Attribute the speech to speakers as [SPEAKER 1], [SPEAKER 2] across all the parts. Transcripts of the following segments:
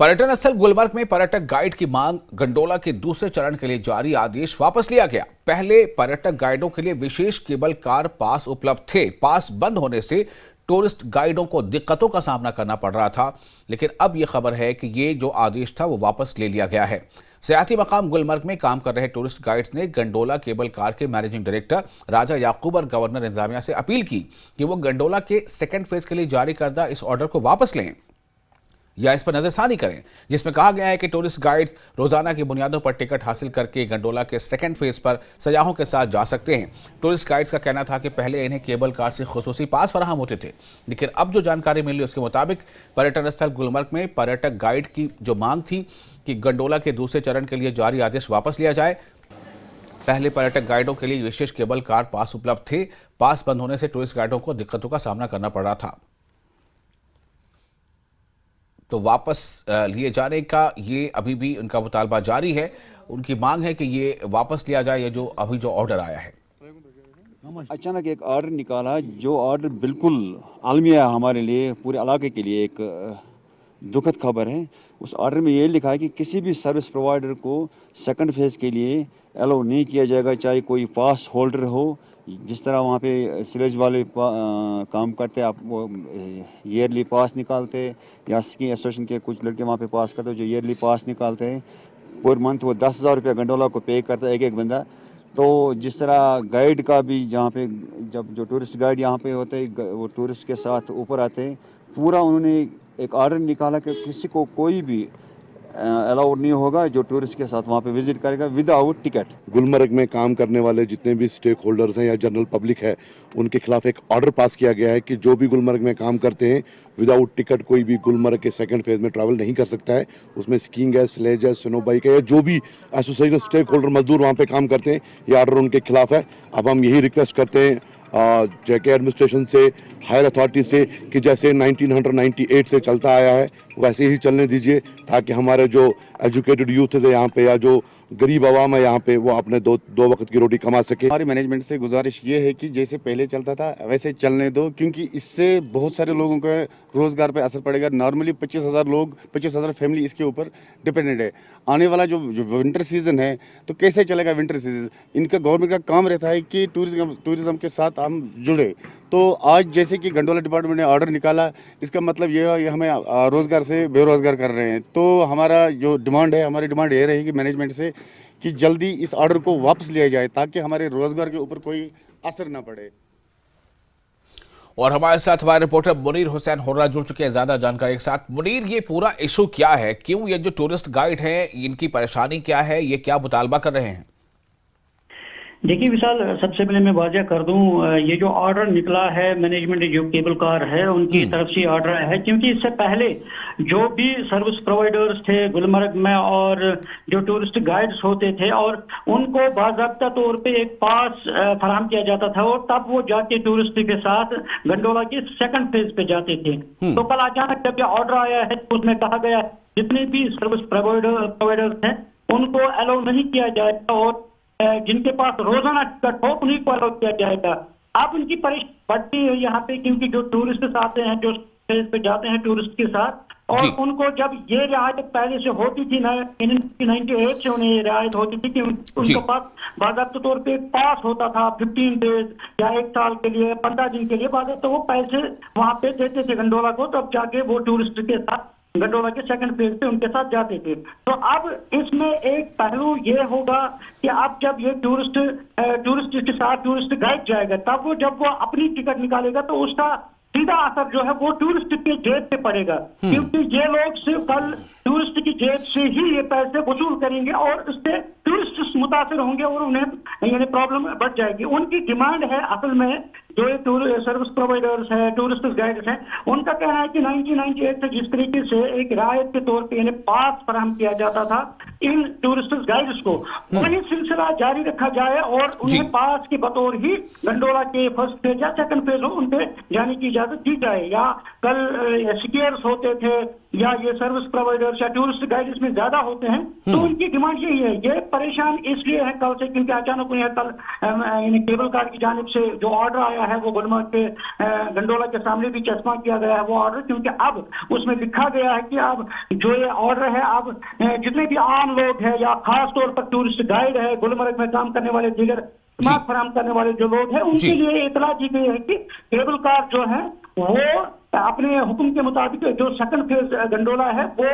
[SPEAKER 1] पर्यटन स्थल गुलमर्ग में पर्यटक गाइड की मांग गंडोला के दूसरे चरण के लिए जारी आदेश वापस लिया गया। पहले पर्यटक गाइडों के लिए विशेष केबल कार पास उपलब्ध थे। पास बंद होने से टूरिस्ट गाइडों को दिक्कतों का सामना करना पड़ रहा था, लेकिन अब यह खबर है कि ये जो आदेश था वो वापस ले लिया गया है। सियाती मकाम गुलमर्ग में काम कर रहे टूरिस्ट गाइड्स ने गंडोला केबल कार के मैनेजिंग डायरेक्टर राजा याकूब और गवर्नर इंतजामिया से अपील की कि वो गंडोला के सेकेंड फेज के लिए जारी करदा इस ऑर्डर को वापस लें या इस पर नजरसानी करें, जिसमें कहा गया है कि टूरिस्ट गाइड्स रोजाना की बुनियादों पर टिकट हासिल करके गंडोला के सेकंड फेज पर सयाहों के साथ जा सकते हैं। टूरिस्ट गाइड्स का कहना था कि पहले इन्हें केबल कार से खुसूसी पास फराहम होते थे, लेकिन अब जो जानकारी मिली उसके मुताबिक पर्यटन स्थल गुलमर्ग में पर्यटक गाइड की जो मांग थी कि गंडोला के दूसरे चरण के लिए जारी आदेश वापस लिया जाए। पहले पर्यटक गाइडों के लिए विशेष केबल कार पास उपलब्ध थे। पास बंद होने से टूरिस्ट गाइडों को दिक्कतों का सामना करना पड़ रहा था, तो वापस लिए जाने का ये अभी भी उनका मुतालबा जारी है। उनकी मांग है कि ये वापस लिया जाए, ये जो अभी जो ऑर्डर आया है।
[SPEAKER 2] अचानक एक ऑर्डर निकाला, जो ऑर्डर बिल्कुल आलमिया हमारे लिए, पूरे इलाके के लिए एक दुखद खबर है। उस ऑर्डर में ये लिखा है कि किसी भी सर्विस प्रोवाइडर को सेकंड फेज़ के लिए अलाउ नहीं किया जाएगा, चाहे कोई पास होल्डर हो। जिस तरह वहाँ पे सिलेज वाले काम करते, आप वो ईयरली पास निकालते, या स्की एसोसिएशन के कुछ लड़के वहाँ पे पास करते जो ईयरली पास निकालते हैं। पर मंथ वो 10,000 रुपया गंडोला को पे करता है एक बंदा। तो जिस तरह गाइड का भी, जहाँ पे जब जो टूरिस्ट गाइड यहाँ पे होते हैं वो टूरिस्ट के साथ ऊपर आते हैं, पूरा उन्होंने एक ऑर्डर निकाला कि किसी को कोई भी अलाउड नहीं होगा जो टूरिस्ट के साथ वहाँ पे विजिट करेगा विदाउट टिकट।
[SPEAKER 3] गुलमर्ग में काम करने वाले जितने भी स्टेक होल्डर्स हैं या जनरल पब्लिक है, उनके खिलाफ एक ऑर्डर पास किया गया है कि जो भी गुलमर्ग में काम करते हैं विदाउट टिकट कोई भी गुलमर्ग के सेकंड फेज में ट्रैवल नहीं कर सकता है। उसमें स्कीइंग है, स्लेज है, स्नो बाइक है, या जो भी एसोसिएशन स्टेक होल्डर मजदूर वहाँ पे काम करते हैं, ये ऑर्डर उनके खिलाफ है। अब हम यही रिक्वेस्ट करते हैं जेके एडमिनिस्ट्रेशन से, हायर अथॉरिटी से, कि जैसे 1998 से चलता आया है वैसे ही चलने दीजिए, ताकि हमारे जो एजुकेटेड यूथ है यहाँ पे या जो गरीब आवाम है यहाँ पे वो अपने दो वक्त की रोटी कमा सके।
[SPEAKER 4] हमारी मैनेजमेंट से गुजारिश ये है कि जैसे पहले चलता था वैसे चलने दो, क्योंकि इससे बहुत सारे लोगों के रोजगार पे असर पड़ेगा। नॉर्मली 25,000 फैमिली इसके ऊपर डिपेंडेंट है। आने वाला जो विंटर सीजन है तो कैसे चलेगा विंटर सीजन? इनका गवर्नमेंट का काम रहता है कि टूरिज्म के साथ हम जुड़े। तो आज जैसे कि गंडोला डिपार्टमेंट ने ऑर्डर निकाला, इसका मतलब ये हमें रोजगार से बेरोजगार कर रहे हैं। तो हमारा जो डिमांड है, हमारी डिमांड ये रहेगी मैनेजमेंट से कि जल्दी इस ऑर्डर को वापस लिया जाए, ताकि हमारे रोजगार के ऊपर कोई असर ना पड़े।
[SPEAKER 1] और हमारे साथ हमारे रिपोर्टर मुनीर हुसैन होर्रा जुड़ चुके हैं ज्यादा जानकारी के साथ। मुनीर, ये पूरा इशू क्या है? क्यों ये जो टूरिस्ट गाइड हैं इनकी परेशानी क्या है? ये क्या मुतालबा कर रहे हैं?
[SPEAKER 5] देखिए विशाल, सबसे पहले मैं वाज़ह कर दूं, ये जो ऑर्डर निकला है मैनेजमेंट जो केबल कार है उनकी तरफ से ऑर्डर है, क्योंकि इससे पहले जो भी सर्विस प्रोवाइडर्स थे गुलमर्ग में और जो टूरिस्ट गाइड्स होते थे, और उनको बाज़ाब्ता तौर पे एक पास फराहम किया जाता था, और तब वो जाके टूरिस्ट के साथ गंडोला के सेकंड फेज पे जाते थे। तो कल अचानक जब ये ऑर्डर आया है तो उसमें कहा गया जितने भी सर्विस प्रोवाइडर्स हैं उनको अलाउ नहीं किया जाएगा, और जिनके पास रोजाना टिकट हो उन्हीं को अलाउ किया जाएगा। अब उनकी परेशानी बढ़ती है यहाँ पे, क्योंकि जो टूरिस्ट आते हैं, जो फेज पे जाते हैं टूरिस्ट के साथ, और उनको जब ये रियायत पहले से होती थी 1998 से उन्हें ये रियायत होती थी कि उनके पास बाकायदा तौर पे पास होता था 15 डेज या 1 साल के लिए, 15 दिन के लिए बाकायदा, तो वो पैसे वहां पे देते थे गंडोला को, तब जाके वो टूरिस्ट के साथ गंडोला के सेकंड फेज पे उनके साथ जाते थे। तो अब इसमें एक पहलू ये होगा कि अब जब ये टूरिस्ट के साथ टूरिस्ट गाइड जाएगा, तब वो जब वो अपनी टिकट निकालेगा तो उसका सीधा असर जो है वो टूरिस्ट के जेब पे पड़ेगा, क्योंकि ये लोग सिर्फ कल टूरिस्ट की जेब से ही ये पैसे वसूल करेंगे और इससे टूरिस्ट मुतासर होंगे और उन्हें यानी प्रॉब्लम बढ़ जाएगी। उनकी डिमांड है असल में, जो ये सर्विस प्रोवाइडर्स है, टूरिस्ट गाइड्स हैं, उनका कहना है कि 1998 से जिस तरीके से एक रियायत के तौर पे यानी पास फराहम किया जाता था, इन टूरिस्ट गाइड्स को वही सिलसिला जारी रखा जाए और उन्हें पास के बतौर ही गंडोला के फर्स्ट फेज या सेकंड फेज हो उन पे जाने की इजाजत दी जाए। या कल स्कीयर्स होते थे या ये सर्विस प्रोवाइडर्स या टूरिस्ट गाइड इसमें ज्यादा होते हैं, तो उनकी डिमांड यही है। ये परेशान इसलिए है कल से क्योंकि अचानक उन्हें कल केबल कार की जानिब से जो ऑर्डर आया है वो गुलमर्ग के गंडोला के सामने भी चस्पा किया गया है वो ऑर्डर, क्योंकि अब उसमें लिखा गया है कि अब जो ये ऑर्डर है अब जितने भी आम लोग हैं या खास तौर पर टूरिस्ट गाइड है, गुलमर्ग में काम करने वाले दीगर खिदमत फराहम करने वाले जो लोग हैं उनके लिए इतला दी गई है कि केबल कार जो है वो अपने हुक्म के मुताबिक जो सेकंड फेज गंडोला है वो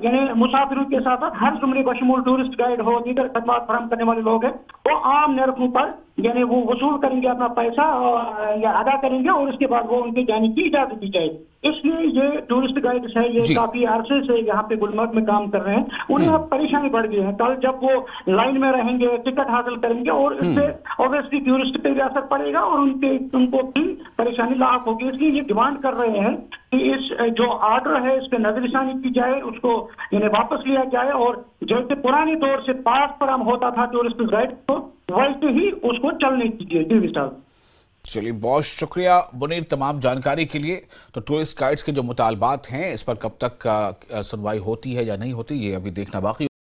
[SPEAKER 5] यानी मुसाफिरों के साथ साथ हर जुमले बशमूल टूरिस्ट गाइड हो दीगर खिदमत फराहम करने वाले लोग हैं वो आम नरखों पर यानी वो वसूल करेंगे अपना पैसा या अदा करेंगे और उसके बाद वो उनके जाने की इजाजत दी जाएगी। इसलिए ये टूरिस्ट गाइड है ये काफी अरसे से यहाँ पे गुलमर्ग में काम कर रहे हैं, उन्हें अब परेशानी बढ़ गई है। कल जब वो लाइन में रहेंगे टिकट हासिल करेंगे और इससे ऑब्वियसली टूरिस्ट पे भी असर पड़ेगा और उनको भी परेशानी लाभ होगी। इसलिए ये डिमांड कर रहे हैं कि इस जो ऑर्डर है इस पे नजरसानी की जाए, उसको यानी वापस लिया जाए और जैसे पुराने दौर से पास फराहम होता था टूरिस्ट गाइड को वैसे ही उसको चलने कीजिए। जी विशाल।
[SPEAKER 1] चलिए बहुत शुक्रिया मुनीर तमाम जानकारी के लिए। तो टूरिस्ट गाइड्स के जो मुतालबात हैं इस पर कब तक सुनवाई होती है या नहीं होती ये अभी देखना बाकी।